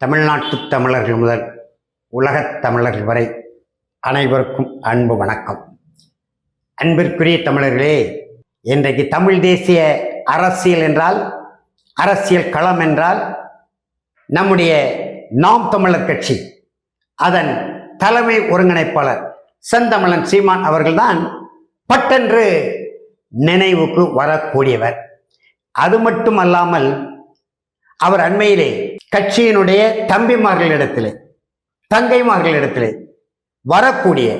தமிழ்நாட்டு தமிழர்கள் முதல் உலகத் தமிழர்கள் வரை அனைவருக்கும் அன்பு வணக்கம். அன்பிற்குரிய தமிழர்களே, இன்றைக்கு தமிழ் தேசிய அரசியல் என்றால், அரசியல் களம் என்றால் நம்முடைய நாம் தமிழர் கட்சி, அதன் தலைமை ஒருங்கிணைப்பாளர் செந்தமிழன் சீமான் அவர்கள்தான் பட்டென்று நினைவுக்கு வரக்கூடியவர். அது மட்டுமல்லாமல் அவர் அண்மையிலே கட்சியினுடைய தம்பிமார்களிடத்திலே, தங்கைமார்களிடத்திலே வரக்கூடிய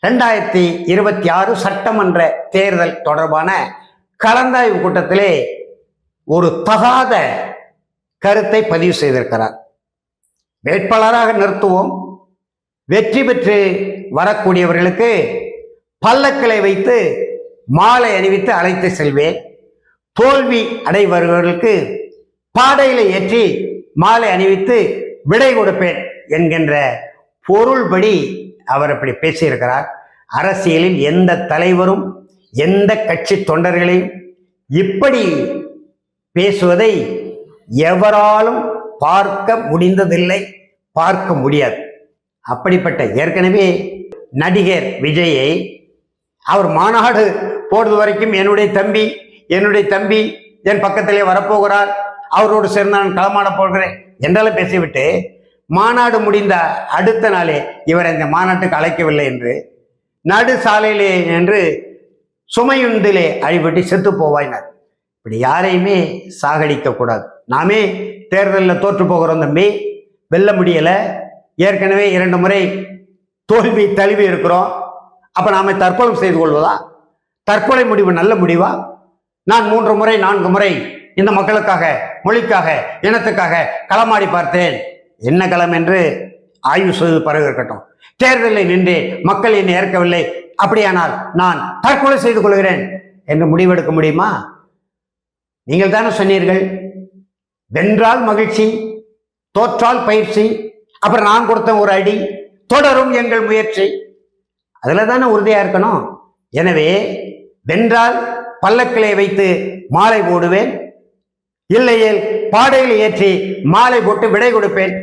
2026 சட்டமன்ற தேர்தல் தொடர்பான கலந்தாய்வு கூட்டத்திலே ஒரு தகாத கருத்தை பதிவு செய்திருக்கிறார். வேட்பாளராக நிறுத்துவோம், வெற்றி பெற்று வரக்கூடியவர்களுக்கு பல்லக்களை வைத்து மாலை அணிவித்து அழைத்து செல்வேன், தோல்வி அடைபவர்களுக்கு பாடையில ஏற்றி மாலை அணிவித்து விடை கொடுப்பேன் என்கின்ற பொருள்படி அவர் அப்படி பேசியிருக்கிறார். அரசியலில் எந்த தலைவரும் எந்த கட்சி தொண்டர்களையும் இப்படி பேசுவதை எவராலும் பார்க்க முடிந்ததில்லை, பார்க்க முடியாது. அப்படிப்பட்ட ஏற்கனவே நடிகர் விஜயை அவர் மாநாடு போடுவது வரைக்கும் என்னுடைய தம்பி என் பக்கத்திலே வரப்போகிறார், அவரோடு சேர்ந்து நான் களமாட போகிறேன் என்றாலும் பேசிவிட்டு மாநாடு முடிந்த அடுத்த நாளே இவர் இந்த மாநாட்டுக்கு அழைக்கவில்லை என்று நடு சாலையிலே என்று சுமையுந்திலே அழிபட்டு செத்து போவாயினார். இப்படி யாரையுமே சாகடிக்க கூடாது. நாமே தேர்தலில் தோற்று போகிறோம் தம்பி, வெல்ல முடியலை, ஏற்கனவே 2 முறை தோல்வி தழுவி இருக்கிறோம், அப்ப நாம தற்கொலை செய்து கொள்வதா? தற்கொலை முடிவு நல்ல முடிவா? நான் 3 முறை 4 முறை இந்த மக்களுக்காக, மொழிக்காக, இனத்துக்காக களமாடி பார்த்தேன். என்ன களம் என்று ஆய்வு செய்து பிறகு இருக்கட்டும். தேர்தலில் நின்று மக்கள் என்னை ஏற்கவில்லை, அப்படியானால் நான் தற்கொலை செய்து கொள்கிறேன் என்று முடிவெடுக்க முடியுமா? நீங்கள் தானே சொன்னீர்கள், வென்றால் மகிழ்ச்சி, தோற்றால் பயிற்சி, அப்புறம் நான் கொடுத்த ஒரு அடி, தொடரும் எங்கள் முயற்சி, அதுல தானே உறுதியா இருக்கணும். எனவே வென்றால் பல்லக்கிலே வைத்து மாலை போடுவேன், இல்லையேல் பாடையில் ஏற்றி மாலை போட்டு விடை கொடுப்பேன்.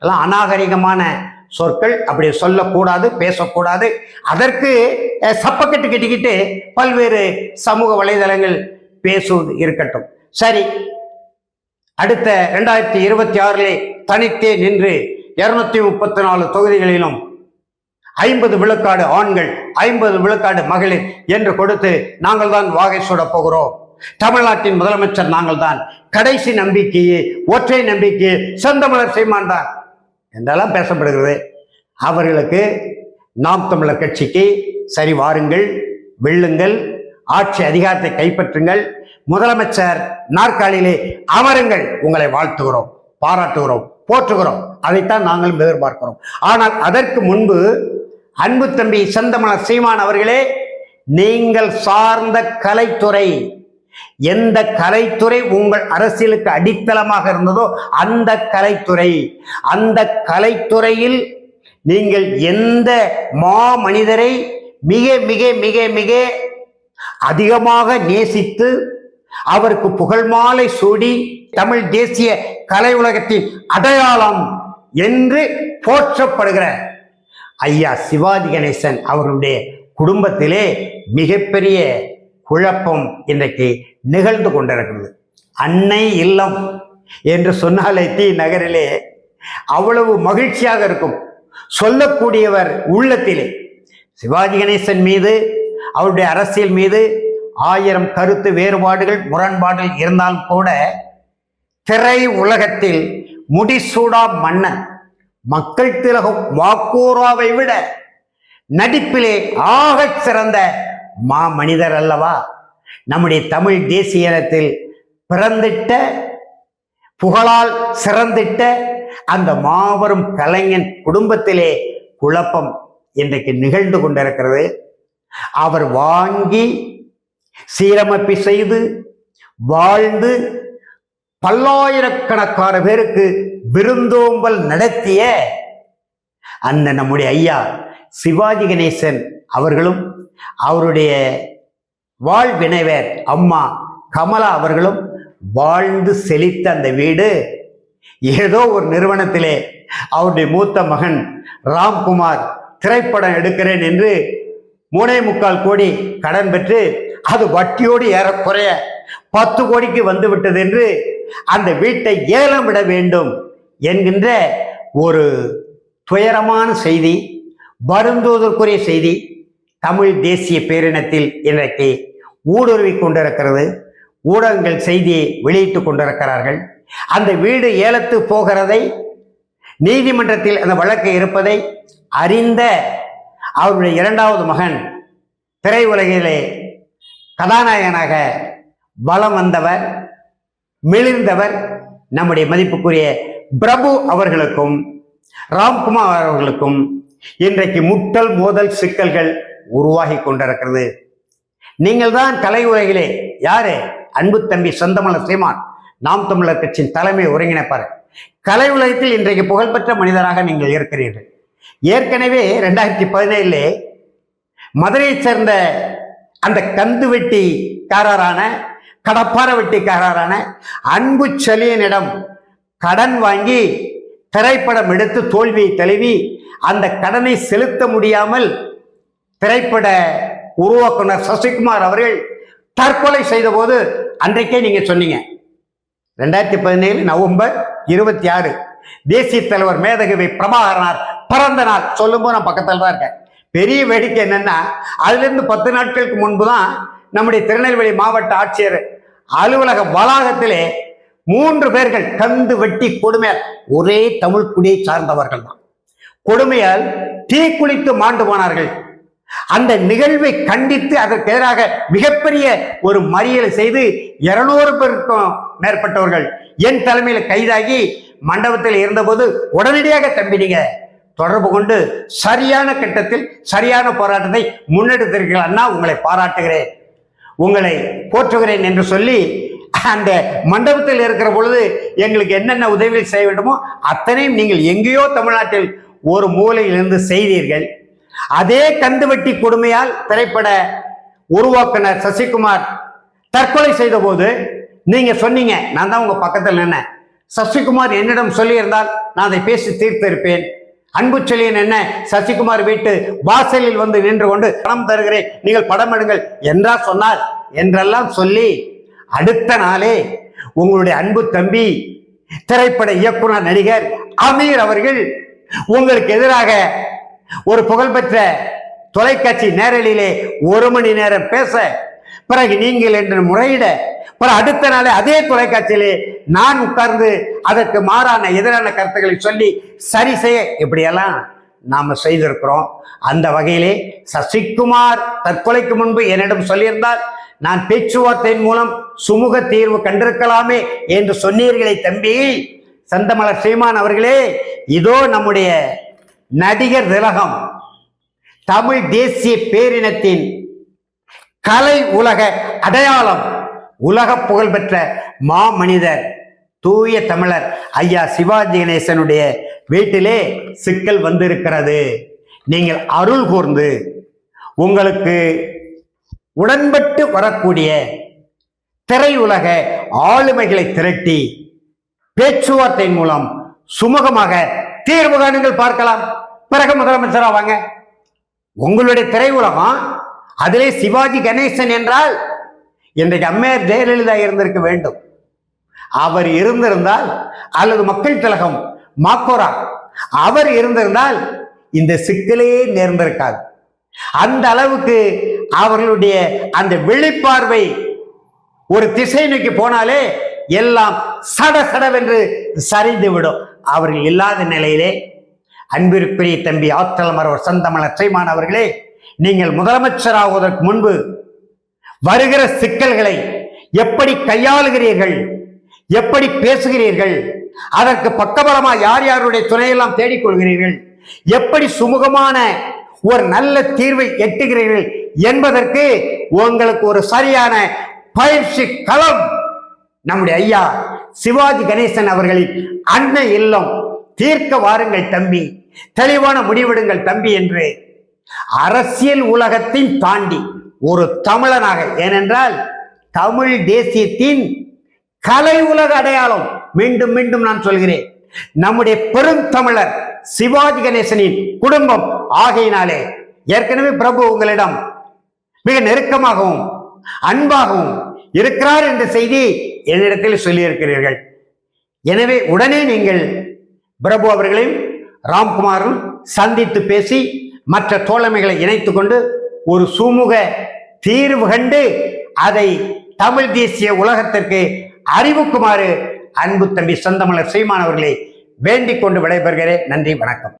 எல்லாம் அநாகரிகமான சொற்கள், அப்படி சொல்லக்கூடாது, பேசக்கூடாது. அதற்கு சப்பக்கட்டு கட்டிக்கிட்டு பல்வேறு சமூக வலைதளங்கள் பேசுவது இருக்கட்டும். சரி, அடுத்த 2026 தனித்தே நின்று 234 தொகுதிகளிலும் 50 விழுக்காடு ஆண்கள், 50 விழுக்காடு மகளிர் என்று கொடுத்து நாங்கள் தான் வாகை சூட போகிறோம், தமிழ்நாட்டின் முதலமைச்சர் நாங்கள் தான், கடைசி நம்பிக்கையே, ஒற்றை நம்பிக்கையே செந்தமிழர் சீமான் தான் என்றெல்லாம் பேசப்படுகிறது. அவர்களுக்கு நாம் தமிழர் கட்சிக்கு சரி, வாருங்கள், வெல்லுங்கள், ஆட்சி அதிகாரத்தை கைப்பற்றுங்கள், முதலமைச்சர் நாற்காலியிலே அமருங்கள், உங்களை வாழ்த்துகிறோம், பாராட்டுகிறோம், போற்றுகிறோம், அதைத்தான் நாங்களும் எதிர்பார்க்கிறோம். ஆனால் அதற்கு முன்பு அன்பு தம்பி செந்தமிழர் சீமான் அவர்களே, நீங்கள் சார்ந்த கலைத்துறை, எந்த கலைத்துறை உங்கள் அரசியலுக்கு அடித்தளமாக இருந்ததோ அந்த கலைத்துறையில் நீங்கள் எந்த மாமனிதரை மிக மிக மிக மிக அதிகமாக நேசித்து அவருக்கு புகழ் மாலை சூடி தமிழ் தேசிய கலை உலகத்தின் அடையாளம் என்று போற்றப்படுகிற ஐயா சிவாஜி கணேசன் அவர்களுடைய குடும்பத்திலே மிகப்பெரிய குழப்பம் இன்றைக்கு நிகழ்ந்து கொண்டிருக்கிறது. அன்னை இல்லம் என்று சொன்னாலே தி நகரிலே அவ்வளவு மகிழ்ச்சியாக இருக்கும். சொல்லக்கூடியவர் உள்ளத்திலே சிவாஜி கணேசன் மீது, அவருடைய அரசியல் மீது 1000 கருத்து வேறுபாடுகள், முரண்பாடுகள் இருந்தாலும் கூட திரை உலகத்தில் முடிசூடா மன்னன், மக்கள் திலகம் வாக்கூராவை விட நடிப்பிலே ஆகச் சிறந்த மனிதர் அல்லவா? நம்முடைய தமிழ் தேசிய இனத்தில் பிறந்திட்ட, புகழால் சிறந்திட்ட அந்த மாபெரும் கலைஞன் குடும்பத்திலே குழப்பம் இன்றைக்கு நிகழ்ந்து கொண்டிருக்கிறது. அவர் வாங்கி சீரமைப்பு செய்து வாழ்ந்து பல்லாயிரக்கணக்கான பேருக்கு விருந்தோம்பல் நடத்திய அந்த நம்முடைய ஐயா சிவாஜி கணேசன் அவர்களும் அவருடைய வாழ்வினைவர் அம்மா கமலா அவர்களும் வாழ்ந்து செழித்த அந்த வீடு ஏதோ ஒரு நிறுவனத்திலே அவருடைய மூத்த மகன் ராம்குமார் திரைப்படம் எடுக்கிறேன் என்று 3.25 கோடி கடன் பெற்று அது வட்டியோடு ஏறக்குறைய 10 கோடிக்கு வந்து விட்டது என்று அந்த வீட்டை ஏலம் விட வேண்டும் என்கின்ற ஒரு துயரமான செய்தி, வருந்துவதற்குரிய செய்தி தமிழ் தேசிய பேரினத்தில் இன்றைக்கு ஊடுருவி கொண்டிருக்கிறது. ஊடகங்கள் செய்தியை வெளியிட்டுக் கொண்டிருக்கிறார்கள். அந்த வீடு ஏலத்து போகிறதை, நீதிமன்றத்தில் அந்த வழக்கு இருப்பதை அறிந்த அவருடைய 2வது மகன் திரையுலகிலே கதாநாயகனாக வலம் வந்தவர், மிளிர்ந்தவர் நம்முடைய மதிப்புக்குரிய பிரபு அவர்களுக்கும் ராம்குமார் அவர்களுக்கும் இன்றைக்கு முட்டல் மோதல் சிக்கல்கள் உருவாகி கொண்டிருக்கிறது. நீங்கள் தான் கலை உலகிலே யாரு? அன்பு தம்பி செந்தமலர் சீமான், நாம் தமிழர் கட்சியின் தலைமை ஒருங்கிணைப்பார். கலை உலகத்தில் இன்றைக்கு புகழ்பெற்ற மனிதராக நீங்கள் இருக்கிறீர்கள். ஏற்கனவே 2017 மதுரையை சேர்ந்த அந்த கந்து வெட்டிக்காரரான, கடப்பார வெட்டிக்காரரான அன்பு செழியனிடம் கடன் வாங்கி திரைப்படம் எடுத்து தோல்வியை தழுவி அந்த கடனை செலுத்த முடியாமல் திரைப்பட உருவாக்குனர் சசிகுமார் அவர்கள் தற்கொலை செய்த போது அன்றைக்கே நீங்க சொன்னீங்க, 2017 நவம்பர் 26 தேசிய தலைவர் மேதகவி பிரபாகரனார் பிறந்த நாள் சொல்லும்போது நான் பக்கத்தில் தான் இருக்கேன். பெரிய வேடிக்கை என்னன்னா, அதிலிருந்து 10 நாட்களுக்கு முன்பு தான் நம்முடைய திருநெல்வேலி மாவட்ட ஆட்சியர் அலுவலக வளாகத்திலே 3 பேர்கள் கந்து வெட்டி கொடுமையால், ஒரே தமிழ் குடியை சார்ந்தவர்கள் தான், கொடுமையால் தீக்குளித்து மாண்டு போனார்கள். அந்த நிகழ்வை கண்டித்து அதற்கு எதிராக மிகப்பெரிய ஒரு மறியலை செய்து 200 பேருக்கும் மேற்பட்டவர்கள் என் தலைமையில் கைதாகி மண்டபத்தில் இருந்தபோது உடனடியாக தம்பினீங்க தொடர்பு கொண்டு சரியான கட்டத்தில் சரியான போராட்டத்தை முன்னெடுத்திருக்கிறீர்கள். அண்ணா, உங்களை பாராட்டுகிறேன், உங்களை போற்றுகிறேன் என்று சொல்லி அந்த மண்டபத்தில் இருக்கிற பொழுது எங்களுக்கு என்னென்ன உதவிகள் செய்ய வேண்டுமோ அத்தனையும் நீங்கள் எங்கேயோ தமிழ்நாட்டில் ஒரு மூலையிலிருந்து செய்தீர்கள். அதே கந்துவட்டி கொடுமையால் திரைப்பட உருவாக்குனர் சசிகுமார் தற்கொலை செய்த போது நீங்க சொன்னீங்க, நான் தான் உங்க பக்கத்தில் நின்னேன், சசிகுமார் என்னிடம் சொல்லியிருந்தால் நான் அதை பேசி தீர்த்திருப்பேன். அன்பு செழியன் என்ன சசிகுமார் வீட்டு வாசலில் வந்து நின்று கொண்டு பணம் தருகிறேன், நீங்கள் படம் எடுங்கள் என்றா சொன்னார் என்றெல்லாம் சொல்லி அடுத்த நாளே உங்களுடைய அன்பு தம்பி திரைப்பட இயக்குனர் நடிகர் அமீர் அவர்கள் உங்களுக்கு எதிராக ஒரு புகழ்பெற்ற தொலைக்காட்சி நேரலிலே 1 மணி நேரம் பேச, பிறகு நீங்கள் என்று முறையிட, பிறகு அடுத்த நாளே அதே தொலைக்காட்சியிலே நான் உட்கார்ந்து அதற்கு மாறான எதிரான கருத்துக்களை சொல்லி சரி செய்ய, இப்படியெல்லாம் நாம செய்திருக்கிறோம். அந்த வகையிலே சசிகுமார் தற்கொலைக்கு முன்பு என்னிடம் சொல்லியிருந்தால் நான் பேச்சுவார்த்தையின் மூலம் சுமூக தீர்வு கண்டிருக்கலாமே என்று சொன்னீர்களே தம்பி செந்தமலர் சீமான் அவர்களே, இதோ நம்முடைய நடிகர் திலகம், தமிழ் தேசிய பேரினத்தின் கலை உலக அடையாளம், உலக புகழ்பெற்ற மாமனிதர் தூய தமிழர் ஐயா சிவாஜி கணேசனுடைய வீட்டிலே சிக்கல் வந்திருக்கிறது. நீங்கள் அருள் கூர்ந்து உங்களுக்கு உடன்பட்டு வரக்கூடிய திரையுலக ஆளுமைகளை திரட்டி பேச்சுவார்த்தையின் மூலம் சுமூகமாக தீர்வு காணுங்கள், பார்க்கலாம். பிறகு முதலமைச்சரா வாங்க. உங்களுடைய திரையுலகம் அதிலே சிவாஜி கணேசன் என்றால் இன்றைக்கு அம்மையார் ஜெயலலிதா இருந்திருக்க வேண்டும். அவர் இருந்திருந்தால், அல்லது மக்கள் திலகம் மாக்கோரா அவர் இருந்திருந்தால் இந்த சிக்கலே நேர்ந்திருக்காது. அந்த அளவுக்கு அவர்களுடைய அந்த வெளிப்பார்வை ஒரு திசை நோக்கி போனாலே எல்லாம் சட சடவென்று சரிந்து விடும். அவர்கள் இல்லாத நிலையிலே அன்பிற்குரிய தம்பி ஆற்றல் மரவர் செந்தமலர் சீமான் அவர்களே, நீங்கள் முதலமைச்சராகுவதற்கு முன்பு வருகிற சிக்கல்களை எப்படி கையாளுகிறீர்கள், எப்படி பேசுகிறீர்கள், அதற்கு பக்கபலமா யார் யாருடைய துணையெல்லாம் தேடிக்கொள்கிறீர்கள், எப்படி சுமூகமான ஒரு நல்ல தீர்வை எட்டுகிறீர்கள் என்பதற்கு உங்களுக்கு ஒரு சரியான பயிற்சி களம் நம்முடைய ஐயா சிவாஜி கணேசன் அவர்களின் அன்னை இல்லம். தீர்க்க வாருங்கள் தம்பி, தெளிவான முடிவெடுங்கள் தம்பி என்று அரசியல் உலகத்தின் தாண்டி ஒரு தமிழனாக, ஏனென்றால் தமிழ் தேசியத்தின் கலை உலக அடையாளம், மீண்டும் மீண்டும் நான் சொல்கிறேன், நம்முடைய பெருந்தமிழர் சிவாஜி கணேசனின் குடும்பம் ஆகையினாலே ஏற்கனவே பிரபு உங்களிடம் மிக நெருக்கமாகவும் அன்பாகவும் இருக்கிறார் என்ற செய்தி என்னிடத்தில் சொல்லியிருக்கிறீர்கள். எனவே உடனே நீங்கள் பிரபு அவர்களையும் ராம்குமாரும் சந்தித்து பேசி மற்ற தோழமைகளை இணைத்துக் கொண்டு ஒரு சுமூக தீர்வு கண்டு அதை தமிழ் தேசிய உலகத்திற்கு அறிவிக்குமாறு அன்பு தம்பி செந்தமிழர் சீமான் அவர்களை வேண்டிக் கொண்டு விடைபெறுகிறேன். நன்றி, வணக்கம்.